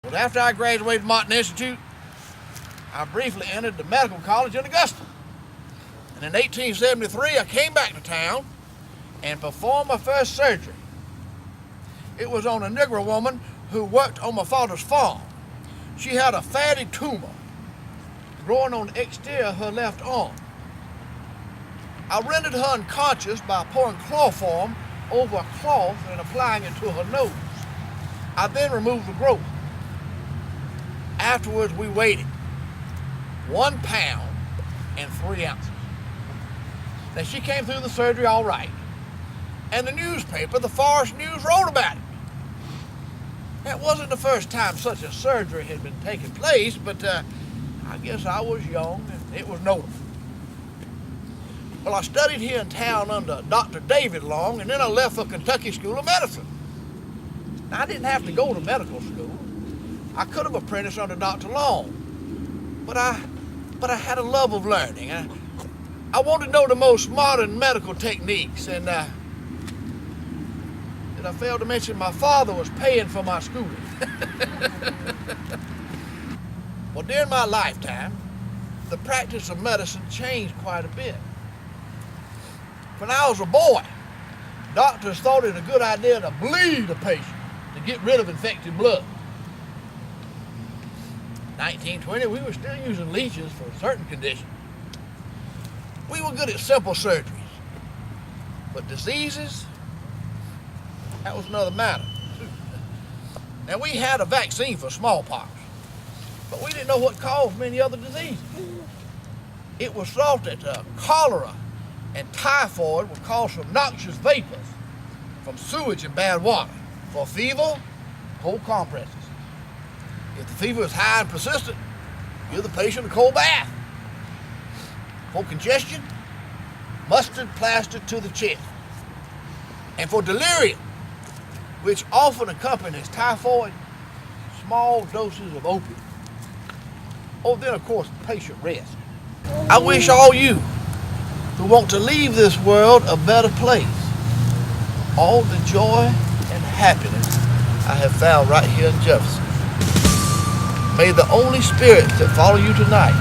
Well, after I graduated from Martin Institute, I briefly entered the medical college in Augusta. And in 1873, I came back to town and performed my first surgery. It was on a Negro woman who worked on my father's farm. She had a fatty tumor growing on the exterior of her left arm. I rendered her unconscious by pouring chloroform over a cloth and applying it to her nose. I then removed the growth. Afterwards, we waited 1 pound and 3 ounces. Now, she came through the surgery all right, and the newspaper, the Forest News, wrote about it. That wasn't the first time such a surgery had been taking place, but I guess I was young and it was notable. Well, I studied here in town under Dr. David Long, and then I left for Kentucky School of Medicine. Now, I didn't have to go to medical school. I could have apprenticed under Dr. Long, but I had a love of learning. I wanted to know the most modern medical techniques, and I failed to mention my father was paying for my schooling. Well, during my lifetime, the practice of medicine changed quite a bit. When I was a boy, doctors thought it a good idea to bleed a patient to get rid of infected blood. 1920, we were still using leeches for certain conditions. We were good at simple surgeries, but diseases, that was another matter. Now, we had a vaccine for smallpox, but we didn't know what caused many other diseases. It was thought that cholera and typhoid would cause some noxious vapors from sewage and bad water. For fever, cold compresses. If the fever is high and persistent, give the patient a cold bath. For congestion, mustard plaster to the chest. And for delirium, which often accompanies typhoid, small doses of opium. Oh, then of course, patient rest. I wish all you who want to leave this world a better place all the joy and happiness I have found right here in Jefferson. May the only spirits that follow you tonight